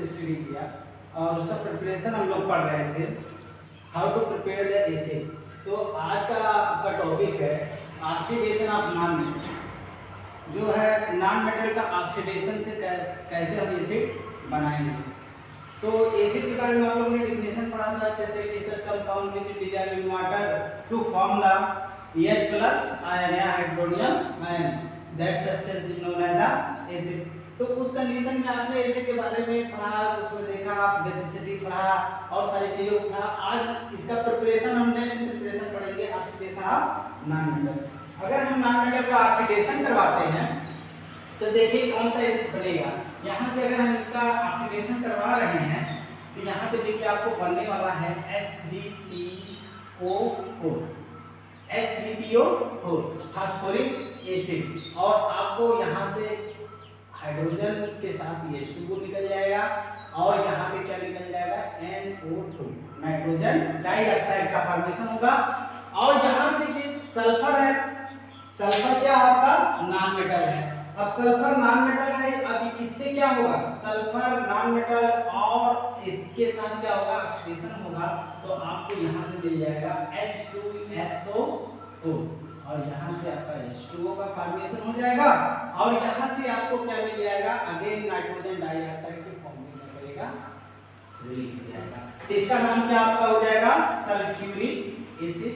Study किया और उसका प्रिपरेशन हम लोग पढ़ रहे थे, how to prepare the acid. तो आज का आपका टॉपिक है ऑक्सीडेशन ऑफ नॉन मेटल, जो है नॉन मेटल का ऑक्सीडेशन से कैसे हम एसिड बनाएंगे। तो एसिड के बारे में आप लोगों ने डेफिनेशन पढ़ा था, जैसे कि compound which dissolve in water to form the H+ ion या hydronium ion, that substance is known as the acid. तो उस कंडीशन में आपने एसिड के बारे में पढ़ा, उसमें देखा, आप बेसिसिटी पढ़ा और सारी चीज़ों को पढ़ा। आज इसका प्रिपरेशन हम नेक्स्ट प्रिपरेशन पढ़ेंगे ऑक्सीडेशन ऑफ नॉन मेटल। अगर हम नॉन मेटल का ऑक्सीडेशन करवाते हैं तो देखिए कौन सा एसिड बनेगा। यहाँ से अगर हम इसका ऑक्सीडेशन करवा रहे हैं तो यहाँ पे देखिए आपको बनने वाला है H3PO4 फास्फोरिक एसिड, और आपको यहाँ से हाइड्रोजन के साथ H2O निकल जाएगा और यहाँ पे क्या निकल जाएगा NO2 नाइट्रोजन डाइऑक्साइड का फॉर्मेशन होगा। और यहाँ पे देखिए सल्फर है, सल्फर क्या आपका नॉन मेटल है। अब सल्फर नॉन मेटल है, अब इससे क्या होगा, सल्फर नॉन मेटल और इसके साथ क्या होगा ऑक्सीडेशन होगा, तो आपको यहाँ से मिल जाएगा H2SO4 और यहाँ से आपका H2O का फॉर्मेशन हो जाएगा और यहाँ से आपको क्या मिल जाएगा, अगेन नाइट्रोजन डाइऑक्साइड के फॉर्म में क्या करेगा, रिलीज हो जाएगा। तो इसका नाम क्या आपका हो जाएगा सल्फ्यूरिक एसिड,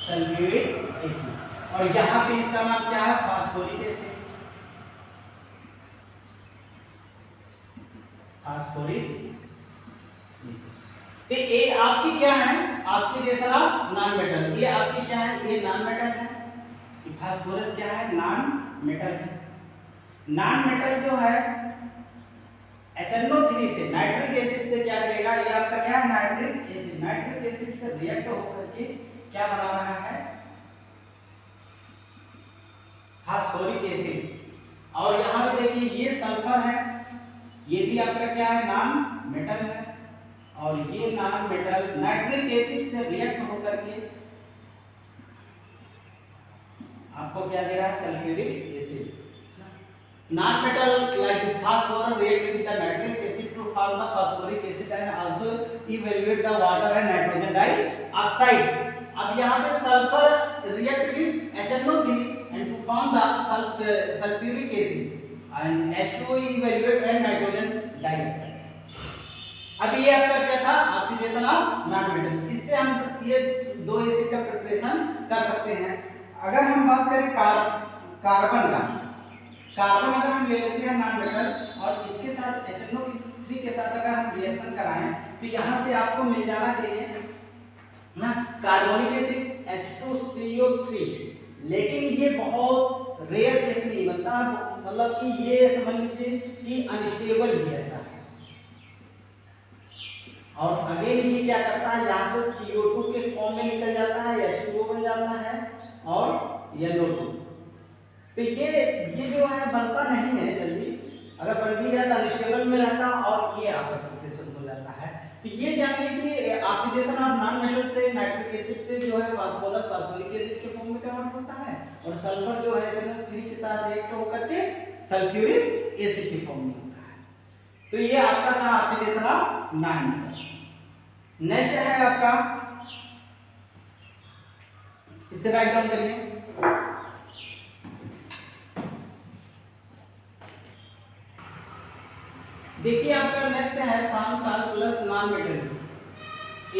सल्फ्यूरिक एसिड। और यहाँ पे इसका नाम क्या है, फास्फोरिक एसिड, फास्फोरिक एसिड। तो ये आपकी क्या है ऑक्सीडेशन ऑफ नॉन मेटल, ये आपकी क्या है, ये नॉन मेटल है, ये फास्फोरस क्या है नॉन मेटल है। नॉन मेटल जो है HNO3 से नाइट्रिक एसिड से क्या करेगा, ये आपका क्या है नाइट्रिक एसिड, नाइट्रिक एसिड से रिएक्ट होकर के क्या बना रहा है फास्फोरिक एसिड। और यहाँ पे देखिए ये सल्फर है, ये भी आपका क्या है नॉन मेटल है, और ये नॉन मेटल नाइट्रिक एसिड से रिएक्ट होकर के आपको क्या दे रहा है sulphuric acid. Non metal like this phosphorus react with the nitric acid to form the phosphoric acid and also evaluate the water and nitrogen dioxide। अब यहाँ पे sulphur react with HNO3 and to form the sulfuric acid and H2O evaluate and nitrogen dioxide। अब ये आपका क्या था oxidation of non metal. इससे हम ये दो एसिड का प्रिपरेशन कर सकते हैं। अगर हम बात करें कार्बन का, कार्बन अगर हम ले लेते हैं नॉन मेटल और इसके साथ HNO3 के साथ अगर हम रिएक्शन कराएं तो यहाँ से आपको मिल जाना चाहिए ना कार्बोनिक एसिड H2CO3, लेकिन ये बहुत रेयर केस में नहीं बनता, मतलब कि ये समझ लीजिए कि अनस्टेबल ही रहता है। और अगेन ये क्या करता है, यहाँ से CO2 के फॉर्म में निकल जाता है, H2O बन जाता है और NO2। तो ये जो है बनता नहीं है जल्दी, अगर बन भी जाता अनस्टेबल में रहता और ये आपका प्रिपरेशन हो जाता है। तो ये जानिए कि ऑक्सीडेशन ऑफ नॉन मेटल से नाइट्रिक एसिड से जो है फास्फोरस फास्फोरिक एसिड के फॉर्म में कन्वर्ट होता है और सल्फर जो है HNO3 के साथ रिएक्ट होकर के सल्फ्यूरिक एसिड के फॉर्म में होता है। तो ये आपका था oxidation of non metal. Next है आपका, इसे राइट डाउन करिए, देखिए आपका नेक्स्ट है from salt plus non metal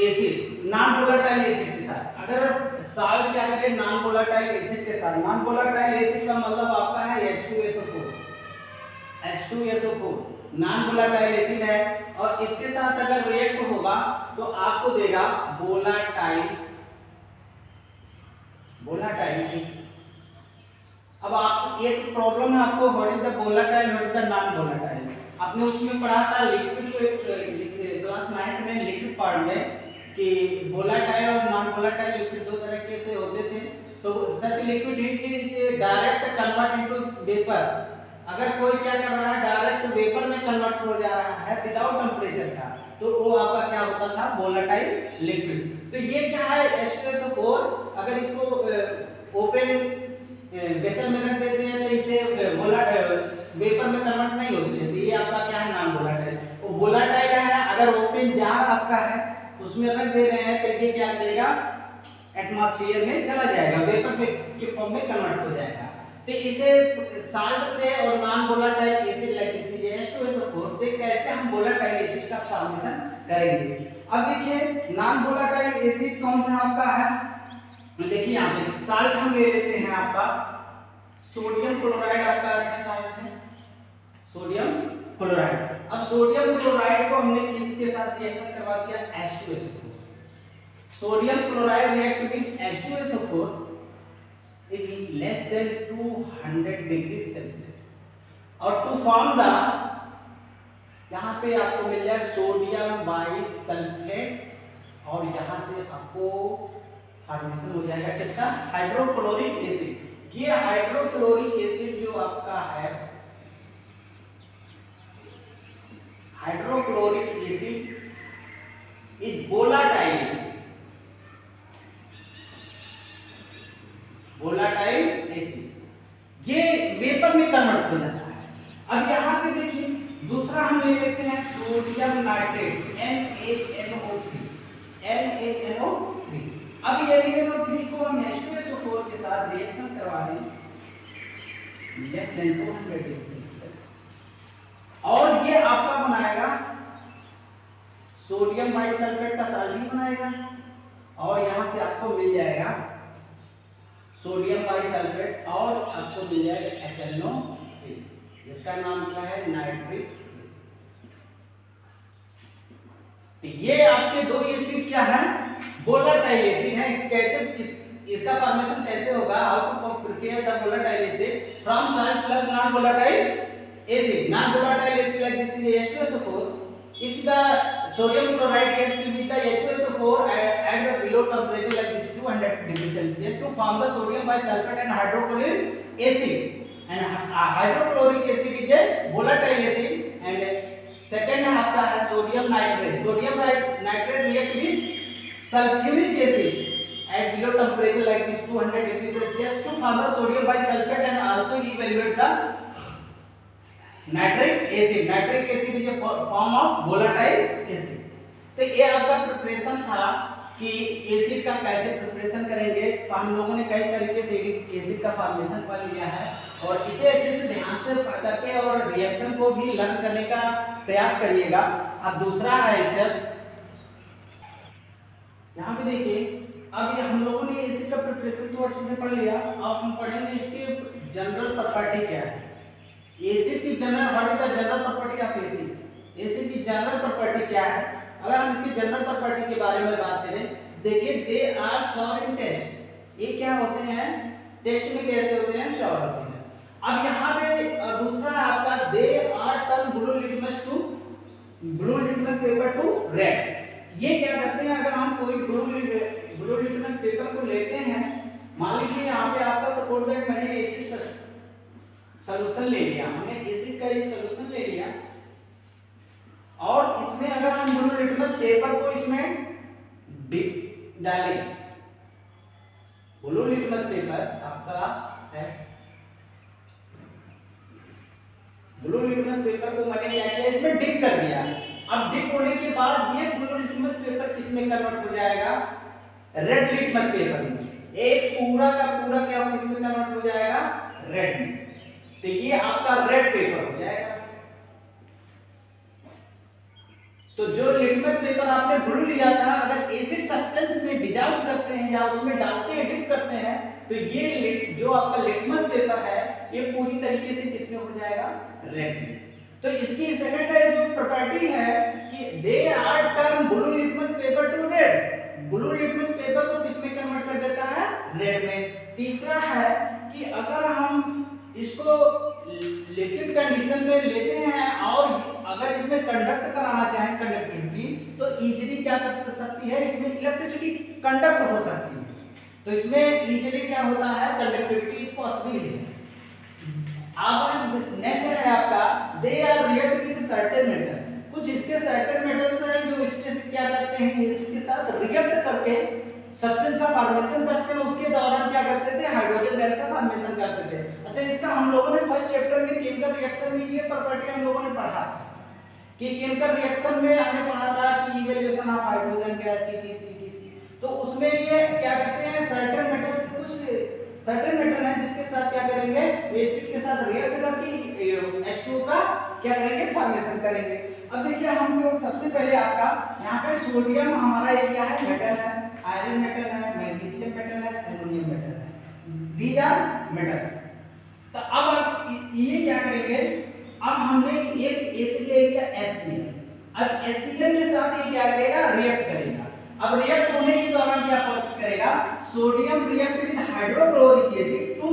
acid, non volatile acid के साथ। अगर साल्ट क्या करें नॉन वोलेटाइल एसिड के साथ, नॉन वोलेटाइल एसिड का मतलब आपका है H2SO4, H2SO4 non volatile acid है और इसके साथ अगर रिएक्ट होगा तो आपको देगा वोलेटाइल एसिड। अब आप एक प्रॉब्लम है आपको, what is the volatile, what is the non volatile. आपने उसमें पढ़ा था लिक्विड क्लास 9 में लिक्विड पार्ट में कि वोलेटाइल और नॉन वोलेटाइल लिक्विड दो तरह के से होते थे। तो such liquid is direct convert into vapour. अगर कोई क्या कर रहा है डायरेक्ट वेपर में कन्वर्ट हो जा रहा है विदाउट टेम्परेचर का, तो वो आपका क्या होता था वोलेटाइल लिक्विड। तो ये क्या है H2SO4, अगर इसको ओपन वेसल में रख देते हैं तो इसे वेपर में कन्वर्ट नहीं होती है। तो ये आपका क्या है, नॉन वोलेटाइल। वो वोलेटाइल है, अगर ओपन जार आपका है उसमें रख दे रहे हैं तो ये क्या करेगा, एटमॉस्फेयर में चला जाएगा, वेपर के फॉर्म में कन्वर्ट हो जाएगा। तो इसे साल्ट से और non volatile acid like H2SO4 से कैसे हम वोलेटाइल एसिड का फॉर्मेशन करेंगे। अब देखिए नॉन वोलेटाइल एसिड कौन सा आपका है, देखिए यहाँ पे साल्ट हम ले लेते हैं आपका सोडियम क्लोराइड, आपका अच्छा साल्ट है सोडियम क्लोराइड। अब सोडियम क्लोराइड को हमने किसके साथ रिएक्शन करवा दिया, H2SO4। Sodium chloride react with H2SO4 is less than 200 degree Celsius और टू फॉर्म द, यहाँ पे आपको मिल जाए सोडियम बाइसल्फेट और यहाँ से आपको फॉर्मेशन हो जाएगा किसका, हाइड्रोक्लोरिक एसिड। ये हाइड्रोक्लोरिक एसिड जो आपका है, hydrochloric acid is volatile acid, volatile acid, ये वेपर में कन्वर्ट हो जाता है। अब यहाँ पे देखिए दूसरा हम ले लेते हैं सोडियम नाइट्रेट NaNO3, NaNO3। अब ये NaNO3 को हम H2SO4 के साथ रिएक्शन करवा दें लेस देन 200 डिग्री सेल्सियस और ये आपका बनाएगा सोडियम बाइसल्फेट का साल्ट ही बनाएगा और यहाँ से आपको मिल जाएगा सोडियम बाइसल्फेट और आपको मिल जाएगा HNO3, इसका नाम क्या है, नाइट्रिक एसिड। तो ये आपके दो एसिड क्या है, वोलेटाइल एसिड है। कैसे इसका फॉर्मेशन कैसे होगा, how to prepare the volatile acid from salt plus non volatile acid. Non volatile acid like this is H2SO4. If the sodium chloride react with the H2SO4 at the below temperature like this 200 degree Celsius to form the sodium bisulfate and hydrochloric acid. And hydrochloric acid is a volatile acid. And second है आपका है sodium nitrate. Sodium nitrate react with sulfuric acid at below temperature like this 200 degree Celsius to form the sodium bisulfate and also evaluate the nitric acid. Nitric acid is a form of volatile acid. तो ये आपका preparation था कि acid का कैसे preparation करेंगे। तो हम लोगों ने कई तरीके से एसिड का फॉर्मेशन पढ़ लिया है और इसे अच्छे से ध्यान से पढ़ करके और रिएक्शन को भी लर्न करने का प्रयास करिएगा। अब दूसरा है स्टेप, यहाँ पे देखिए अब ये हम लोगों ने एसिड का प्रिपरेशन तो अच्छे से पढ़ लिया। अब हम पढ़ेंगे इसके जनरल प्रॉपर्टी क्या है। एसिड की general, what is the general property of acid. Acid की जनरल प्रॉपर्टी क्या है, अगर हम इसकी जनरल प्रॉपर्टी के बारे में बात करें, देखिए they are sour in taste. ये क्या होते हैं, टेस्ट में कैसे होते हैं, श्योर होते हैं। अब यहाँ पे दूसरा आपका they are turn blue litmus paper to red. ये क्या करते हैं, अगर हम कोई ब्लू लिटमस पेपर को लेते हैं, मान लीजिए यहाँ पे आपका सपोज दैट मैंने एसिड सॉल्यूशन ले लिया, हमने एसिड का एक सॉल्यूशन ले लिया और इसमें अगर हम ब्लू लिटमस पेपर को इसमें डालें, ब्लू लिटमस पेपर आपका है, ब्लू लिटमस पेपर को मैंने क्या किया, इसमें डिप कर दिया। अब डिप होने के बाद ये ब्लू लिटमस पेपर किसमें कन्वर्ट हो जाएगा, रेड लिटमस पेपर में। एक पूरा का पूरा क्या किसमें कन्वर्ट हो जाएगा, रेड में। तो ये आपका रेड पेपर हो जाएगा। तो जो लिटमस पेपर आपने ब्लू लिया था, अगर एसिड सब्सटेंस में डिजॉल्व करते हैं या उसमें डालते हैं, डिप करते हैं, तो ये जो आपका लिटमस पेपर है ये पूरी तरीके से किसमें हो जाएगा, रेड में। तो इसकी सेकंड जो प्रॉपर्टी है कि they are turn blue litmus paper to red. Blue litmus paper को किसमें कन्वर्ट कर देता है, रेड में। तीसरा है कि अगर हम इसको लिक्विड कंडीशन में लेते हैं और अगर इसमें कंडक्ट कराना चाहें कंडक्टिविटी, तो इजीली क्या कर सकती है, इसमें इलेक्ट्रिसिटी कंडक्ट हो सकती है। तो इसमें इजीली क्या होता है, कंडक्टिविटी पॉसिबल है। अब नेक्स्ट है आपका they are react with certain metal. कुछ इसके सर्टेन मेटल्स हैं जो इससे क्या करते हैं, एसिड के साथ रिएक्ट करके सब्सटेंस का फॉर्मेशन करते हैं उसके दौरान क्या करते थे, हाइड्रोजन गैस का फॉर्मेशन करते थे। अच्छा, इसका हम लोगों ने फर्स्ट चैप्टर में केमिकल रिएक्शन में ये प्रॉपर्टी हम लोगों ने पढ़ा था कि केमिकल रिएक्शन में हमने पढ़ा था कि evaluation of hydrogen gas etc, तो उसमें ये क्या करते हैं, सर्टेन मेटल से कुछ सर्टेन मेटल है जिसके साथ क्या करेंगे, एसिड के साथ रिएक्ट करके H2O का क्या करेंगे, फॉर्मेशन करेंगे। अब देखिए हम जो सबसे पहले आपका यहाँ पे सोडियम हमारा ये क्या है, मेटल है, आयरन मेटल है, मैग्नीशियम मेटल है, एल्युमिनियम मेटल है, दीज आर मेटल्स। तो अब आप ये क्या करेंगे, अब हमने एक एसिड ले लिया HCl, अब HCl के साथ ये क्या करेगा, रिएक्ट करेगा। अब रिएक्ट होने के दौरान क्या करेगा, sodium react with hydrochloric acid to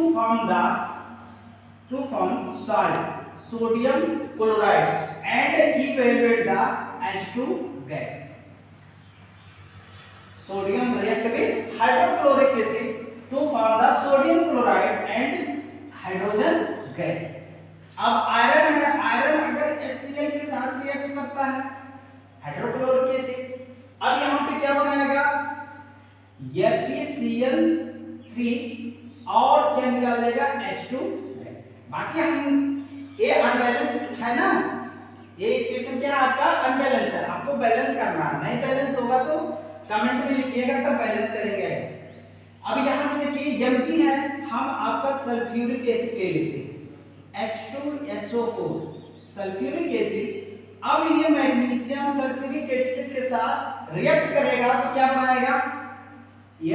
form salt sodium chloride and evaluate the H2 gas. Sodium react with hydrochloric acid to form the sodium chloride and hydrogen gas। अब आयरन है, iron अगर HCl के साथ react करता है hydrochloric acid, अब यहाँ पे क्या बनाएगा, FeCl3 और क्या निकाल देगा, H2 गैस। बाकी हम ये अनबैलेंस है ना, ये इक्वेशन क्या है आपका, अनबैलेंस है, आपको बैलेंस करना है, नहीं बैलेंस होगा तो कमेंट में लिखिएगा तब बैलेंस करेंगे। अब यहाँ पे देखिए Mg है, हम आपका सल्फ्यूरिक एसिड ले लेते हैं H2SO4 सल्फ्यूरिक एसिड। अब ये मैग्नीशियम सल्फ्यूरिक एसिड के साथ रिएक्ट करेगा तो क्या बनाएगा,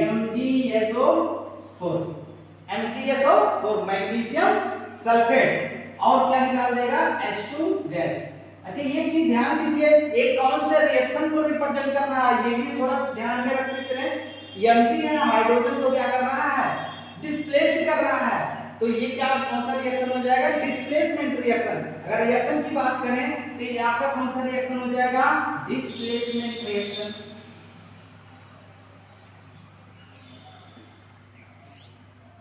MgSO4 मैग्नीशियम सल्फेट और क्या निकाल देगा, H2 गैस। अच्छा, ये चीज ध्यान दीजिए, एक कौन से रिएक्शन को रिप्रेजेंट कर रहा है, ये भी थोड़ा ध्यान में रखते चले। Mg है, हाइड्रोजन को क्या कर रहा है, डिस्प्लेस्ड कर रहा है, तो ये क्या कौन सा रिएक्शन हो जाएगा, डिस्प्लेसमेंट रिएक्शन। अगर रिएक्शन की बात करें तो ये आपका कौन सा रिएक्शन हो जाएगा, डिस्प्लेसमेंट रिएक्शन।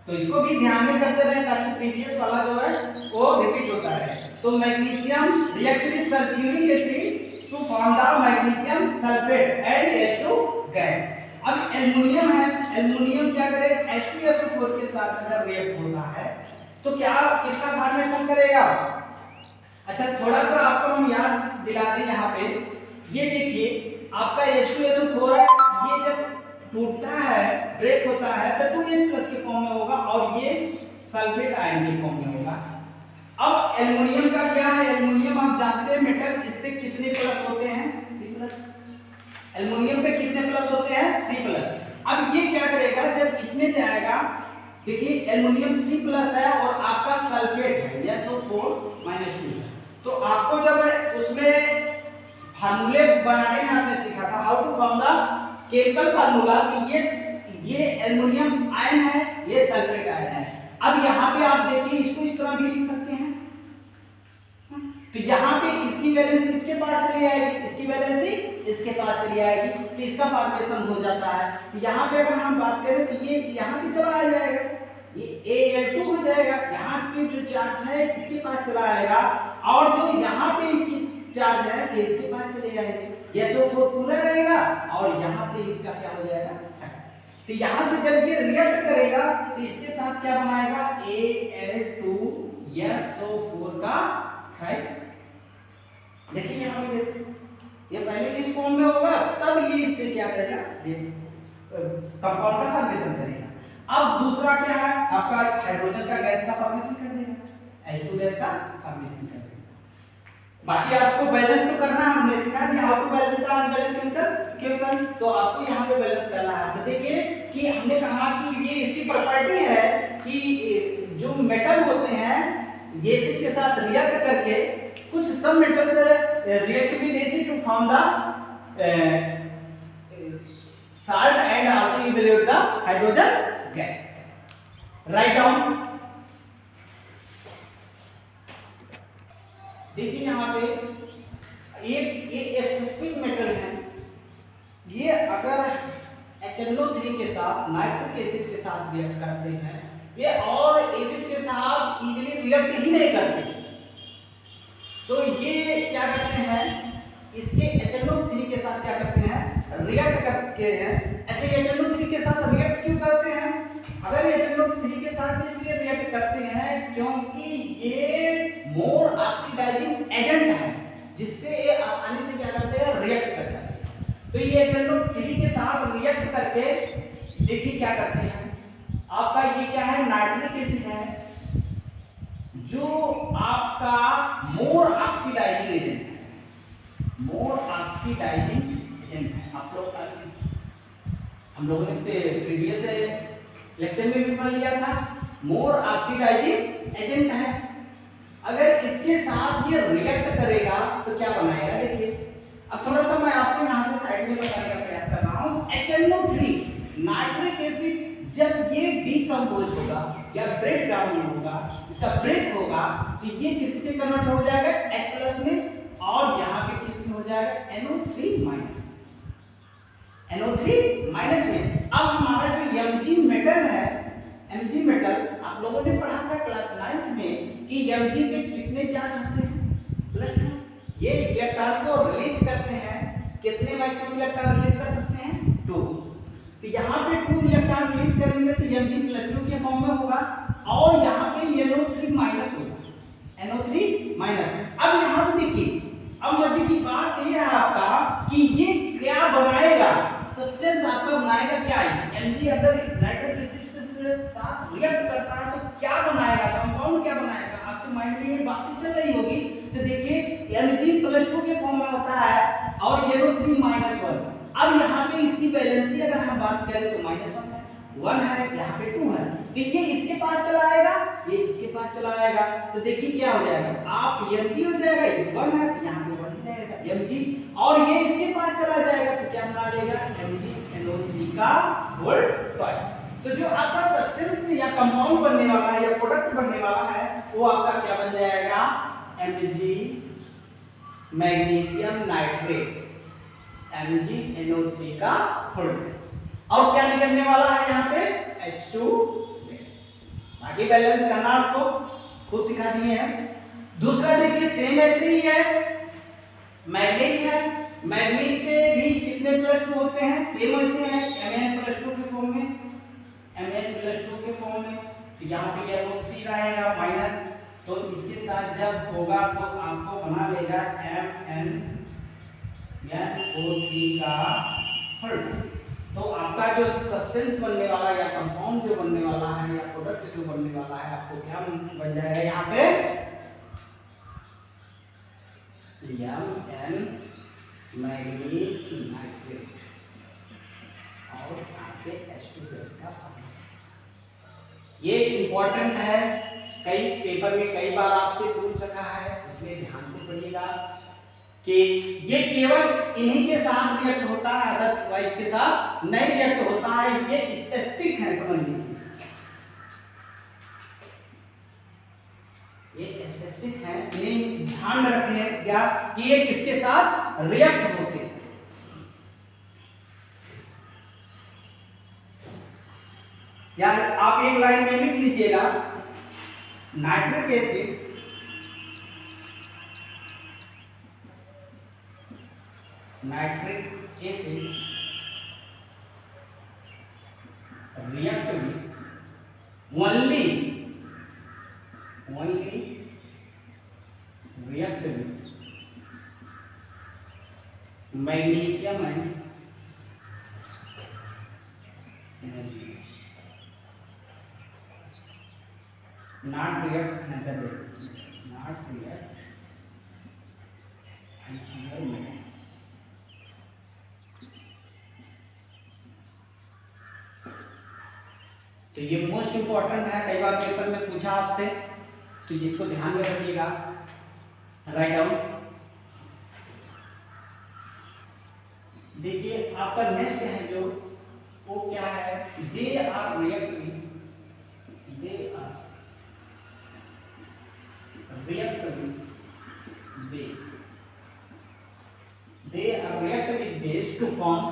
तो इसको भी ध्यान में करते रहे ताकि प्रीवियस वाला जो है वो रिपीट होता रहे। तो magnesium react with sulphuric acid to form the magnesium sulphate and H2 gas. अब एल्युमिनियम है, एल्युमिनियम क्या करे, H2SO4 के साथ अगर रिएक्ट होता है तो क्या किसका फॉर्मेशन करेगा। अच्छा, थोड़ा सा आपको हम याद दिला दें, यहाँ पे ये देखिए आपका H2SO4 है, ये जब टूटता है, ब्रेक होता है तो 2H+ के फॉर्म में होगा और ये सल्फेट आयन के फॉर्म में होगा। अब एल्युमिनियम का क्या है, एल्युमिनियम आप जानते हैं मेटल, इस पे कितने प्लस होते हैं, 3+। एल्युमिनियम पे कितने प्लस होते हैं, 3+। अब ये क्या करेगा, जब इसमें जाएगा, देखिए एल्युमिनियम 3+ है और आपका सल्फेट है SO4-2, तो आपको जब उसमें फार्मूले बनाने में आपने सीखा था how to form the chemical formula, ये एल्युमिनियम आयन है, ये सल्फेट आयन है। अब यहाँ पे आप देखिए इसको इस तरह भी लिख सकते हैं, तो यहाँ पे इसकी वैलेंसी इसके पास चली आएगी, इसकी वैलेंसी इसके पास चली आएगी, तो इसका फॉर्मेशन हो जाता है। तो यहाँ पे अगर हम बात करें तो ये यहाँ पे चला आ जाएगा, ये Al2 हो जाएगा, यहाँ पे जो चार्ज है इसके पास चला आएगा और जो यहाँ पे इसकी चार्ज है ये इसके पास चले जाएंगे, SO4 पूरा रहेगा और यहाँ से इसका क्या हो जाएगा, तो यहाँ से जब ये रिएक्ट करेगा तो इसके साथ क्या बनाएगा, Al2SO4 का थ्राइस। देखिए यहाँ पे ये पहले इस फॉर्म में होगा तब ये इससे क्या करेगा, कंपाउंड का फॉर्मेशन करेगा। अब दूसरा क्या है आपका, हाइड्रोजन का गैस का फॉर्मेशन कर देगा, H2 गैस का फॉर्मेशन कर देगा। बाकी आपको बैलेंस तो करना है, हमने सिखा दिया how to balance the unbalanced chemical equation, तो आपको यहाँ पे बैलेंस करना है। तो देखिए कि हमने कहा कि ये इसकी प्रॉपर्टी है कि जो मेटल होते हैं एसिड के साथ रिएक्ट करके कुछ सब मेटल से react with acid to form the salt and also evaluate the hydrogen gas. Write down. देखिए यहाँ पे एक स्पेसिफिक मेटल है, ये अगर HNO3 के साथ नाइट्रिक एसिड के साथ रिएक्ट करते हैं, ये और एसिड के साथ इजीली रिएक्ट ही नहीं करते, तो ये क्या करते हैं, इसके HNO3 के साथ क्या करते हैं, रिएक्ट करते हैं। अच्छा, ये HNO3 के साथ रिएक्ट क्यों करते हैं? अगर ये HNO3 के साथ इसलिए रिएक्ट करते हैं क्योंकि ये मोर ऑक्सीडाइजिंग एजेंट है, जिससे ये आसानी से क्या करते हैं, रिएक्ट कर जाते हैं। तो ये HNO3 के साथ रिएक्ट करके देखिए क्या करते हैं, आपका ये क्या है, नाइट्रिक एसिड है, जो आपका मोर ऑक्सीडाइजिंग एजेंट है, मोर ऑक्सीडाइजिंग एजेंट है। आप लोग हम लोगों ने प्रीवियस लेक्चर में भी पढ़ लिया था, मोर ऑक्सीडाइजिंग एजेंट है। अगर इसके साथ ये रिएक्ट करेगा तो क्या बनाएगा, देखिए। अब थोड़ा सा मैं आपको यहाँ पे साइड में बताने का प्रयास कर रहा हूँ। HNO3 नाइट्रिक एसिड जब ये डीकंपोज होगा या ब्रेक डाउन होगा, इसका ब्रेक होगा, तो ये किसके कन्वर्ट हो जाएगा, H+ में, और यहाँ पे किसमें हो जाएगा, NO3 माइनस, NO3 माइनस में। अब हमारा जो Mg मेटल है, Mg मेटल आप लोगों ने पढ़ा था क्लास 9th में कि Mg पे कितने चार्ज होते हैं, +2। ये इलेक्ट्रॉन को रिलीज करते हैं, कितने मैक्सिमम इलेक्ट्रॉन रिलीज कर सकते हैं, 2। तो यहाँ पे 2 इलेक्ट्रॉन रिलीज करेंगे तो Mg+2 के फॉर्म में होगा, और यहाँ पे NO3 माइनस होगा, NO3 माइनस। अब यहाँ पे देखिए, अब मजे की बात ये है आपका कि ये क्या बनाएगा, सब्सटेंस आपका बनाएगा क्या है, Mg अगर नाइट्रिक एसिड से साथ रिएक्ट करता है तो क्या बनाएगा, कंपाउंड क्या बनाएगा, आपके माइंड में ये बातें चल रही होगी। तो देखिए Mg+2 के फॉर्म में होता है और NO3-1। अब यहाँ पे इसकी वैलेंसी अगर हम बात करें तो -1 है, 1 है, यहाँ पे 2 है। देखिए इसके पास चला आएगा, ये इसके पास चला आएगा, तो देखिए क्या हो जाएगा, आप Mg हो जाएगा, ये 1 है तो यहाँ पे 1 ही रहेगा Mg, और ये इसके पास चला जाएगा तो क्या बना देगा, MgNO3 का होल ट्वाइस। तो जो आपका सब्सटेंस या कंपाउंड बनने वाला है या प्रोडक्ट बनने वाला है, वो आपका क्या बन जाएगा, Mg मैग्नीशियम नाइट्रेट, MgNO3 का होल ट्वाइस। और क्या निकलने वाला है यहाँ पे, H2। बाकी बैलेंस करना आपको खुद सिखा दिए हैं। दूसरा देखिए सेम ऐसे ही है, मैग्नीज है, मैग्नीज पे भी कितने +2 होते हैं, सेम ऐसे हैं, Mn+2 के फॉर्म में, Mn+2 के फॉर्म में। तो यहाँ पे NO3 रहेगा माइनस, तो इसके साथ जब होगा तो आपको बना लेगा MnNO3 का होल ट्वाइस। तो आपका जो सब्सटेंस बनने वाला या कंपाउंड जो बनने वाला है या प्रोडक्ट जो बनने वाला है, आपको क्या बन जाएगा यहाँ पे, Mn मैग्नीज नाइट्रेट, और यहाँ से H2 का फॉर्मेशन। ये इंपॉर्टेंट है, कई पेपर में कई बार आपसे पूछ रखा है, इसलिए ध्यान से पढ़िएगा कि ये केवल इन्हीं के साथ रिएक्ट होता है, अदरवाइज के साथ नहीं रिएक्ट होता है। ये स्पेसिफिक है, समझ लीजिए, ये स्पेसिफिक है, इन्हें ध्यान में रखने हैं क्या कि ये किसके साथ रिएक्ट होते हैं। या आप एक लाइन में लिख लीजिएगा, nitric acid react with only react with magnesium and manganese, not react another metals। तो ये मोस्ट इंपॉर्टेंट है, कई बार पेपर में पूछा आपसे, तो इसको ध्यान में रखिएगा, राइट डाउन। देखिए आपका नेक्स्ट है जो, वो क्या है, they are react with base to form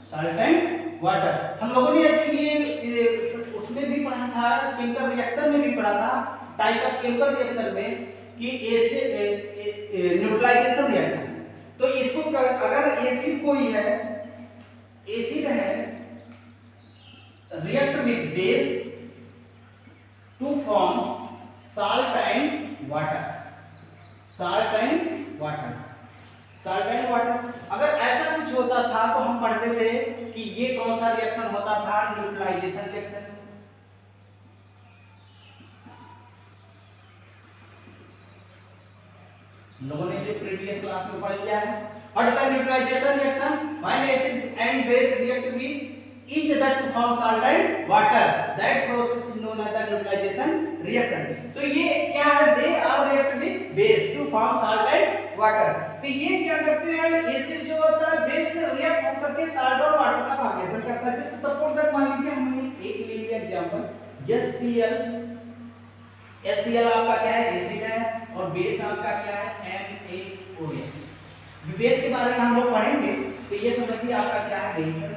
salt and water. हम लोगों ने एक्चुअली ये उसमें भी पढ़ा था, केमिकल रिएक्शन में भी पढ़ा था, टाइप ऑफ केमिकल रिएक्शन में कि एसिड न्यूट्रलाइजेशन रिएक्शन। तो इसको अगर एसिड कोई है, एसिड है, react with base to form salt and water, salt and water, salt and water। अगर ऐसा कुछ होता था तो हम पढ़ते थे कि ये कौन सा रिएक्शन होता था, न्यूट्रलाइजेशन रिएक्शन। लोगों ने जो प्रीवियस क्लास में पढ़ लिया है। What is the neutralisation reaction? When acid and base react with each other to form salt and water, that process is known as the neutralization reaction। तो ये क्या है? they are react with base to form salt and water। तो ये क्या करते हैं? Acid जो होता है बेस से रिएक्ट होकर के साल्ट और वाटर का फॉर्मेशन करता है। जैसे सपोज दैट मान लीजिए हमने एक ले लिया एग्जांपल HCl। HCl आपका क्या है? एसिड है, और बेस आपका क्या है? NaOH। बेस के बारे में हम लोग पढ़ेंगे, तो ये समझिए आपका क्या है? बेस है,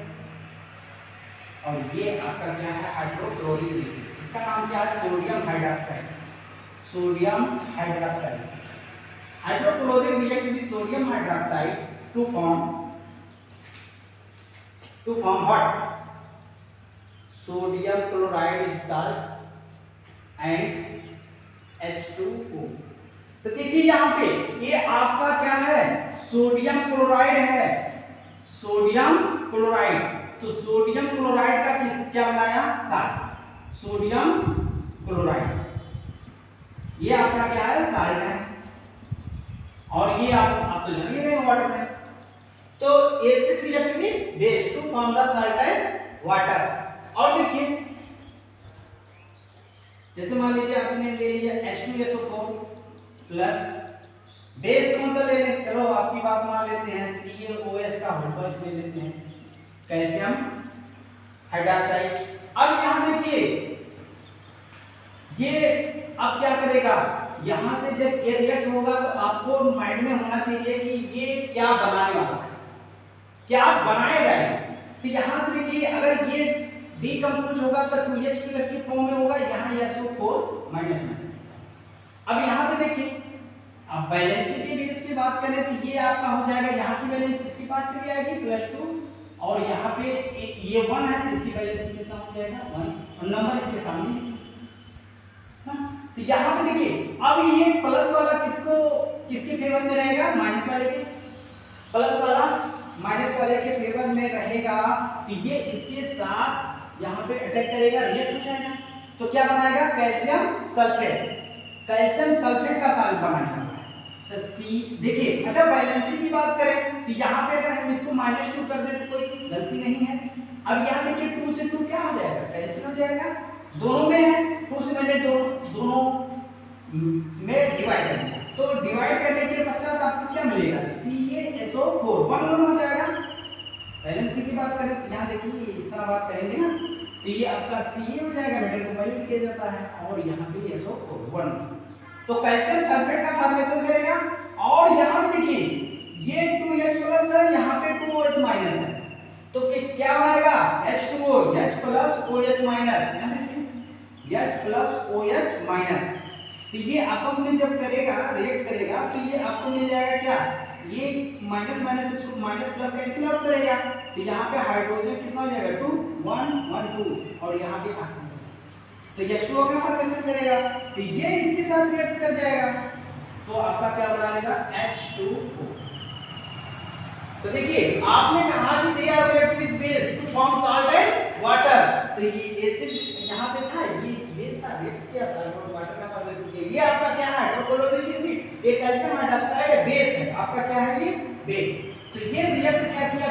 और ये आपका क्या है? Hydrochloric acid. इसका नाम क्या है? Sodium hydroxide, sodium hydroxide. Hydrochloric react with sodium hydroxide to form what? Sodium chloride with salt and H2O। तो देखिए यहाँ पे ये आपका क्या है? सोडियम क्लोराइड है, सोडियम क्लोराइड। तो सोडियम क्लोराइड का क्या बनाया? Salt, sodium chloride. ये आपका क्या है? साल्ट है, और ये आप तो जान ही रहे वाटर है। तो acid react with base to form the salt and water. और देखिए जैसे मान लीजिए आपने ले लिया H2SO4 प्लस बेस कौन सा ले लें? चलो आपकी बात मान लेते हैं, ClOH का होल्डर्स ले लेते हैं, कैल्शियम हाइड्रोक्साइड। अब यहां देखिए ये अब क्या करेगा? यहां से जब ये रिएक्ट होगा तो आपको माइंड में होना चाहिए कि ये क्या बनाने वाला है, क्या बनाएगा ये। तो यहां से देखिए अगर ये डीकंपोज होगा तो 2H प्लस की फॉर्म में होगा, यहां SO4 माइनस माइनस। अब यहां पे देखिए अब बैलेंसी के बेस पे बात करें तो ये आपका हो जाएगा, यहाँ की बैलेंस इसके पास चली आएगी +2, और यहाँ पे ये 1 है तो इसकी बैलेंस कितना हो जाएगा? 1, और नंबर इसके सामने लिखिए। तो यहाँ पे देखिए अब ये प्लस वाला किसके फेवर में रहेगा? माइनस वाले के। प्लस वाला माइनस वाले के फेवर में रहेगा, तो ये इसके साथ यहाँ पे अटैक करेगा, रिएक्ट हो जाएगा। तो क्या बनाएगा? कैल्शियम सल्फेट, कैल्शियम सल्फेट का साल्ट बनाएगा। तो सी देखिए, अच्छा बैलेंसी की बात करें तो यहाँ पे अगर हम इसको -2 कर दें तो कोई गलती नहीं है। अब यहाँ देखिए 2 से 2 क्या हो जाएगा? कैंसिल हो जाएगा, दोनों में है, 2 से मैंने दोनों में डिवाइड कर दिया। तो डिवाइड करने के पश्चात आपको क्या मिलेगा? CaSO4 1 हो जाएगा। बैलेंसी की बात करें तो यहाँ देखिए इस तरह बात करेंगे ना, तो ये आपका Ca हो जाएगा, मेटल को पहले लिखा जाता है, और यहाँ पे SO4 1। तो कैल्शियम सल्फेट का फॉर्मेशन करेगा। और यहाँ पे देखिए ये 2H प्लस है, यहाँ पे 2OH माइनस है, तो क्या बनाएगा? H2O, H plus OH minus, यहाँ देखिए H प्लस OH माइनस। तो ये आपस में जब करेगा, रिएक्ट करेगा, तो ये आपको मिल जाएगा क्या? ये माइनस माइनस इसको माइनस प्लस कैंसिल आउट करेगा, तो यहाँ पे हाइड्रोजन कितना हो जाएगा? 2 1 1 2, और यहाँ पे ऑक्सीजन, तो H2O का फॉर्मेशन करेगा, तो ये इसके साथ रिएक्ट कर जाएगा, तो आपका क्या बना लेगा? H2O। तो देखिए आपने कहा कि they are react with base to form salt and water, तो ये एसिड यहाँ पे था, ये बेस था, रिएक्ट किया साल्ट और वाटर का फॉर्मेशन किया। ये आपका क्या है? हाइड्रोक्लोरिक एसिड, ये कैल्शियम हाइड्रोक्साइड है, बेस है आपका, क्या है ये? बेस। तो ये रिएक्ट क्या किया?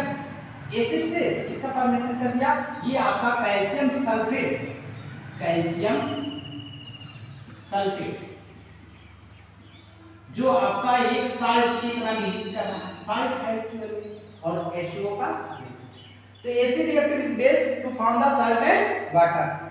एसिड से इसका फॉर्मेशन कर दिया, ये आपका कैल्शियम सल्फेट, कैल्शियम सल्फेट जो आपका एक साल्ट की तरह बिहेव कर रहा है, साल्ट है एक्चुअली, और H2O का। तो acid react with base to form the salt and water.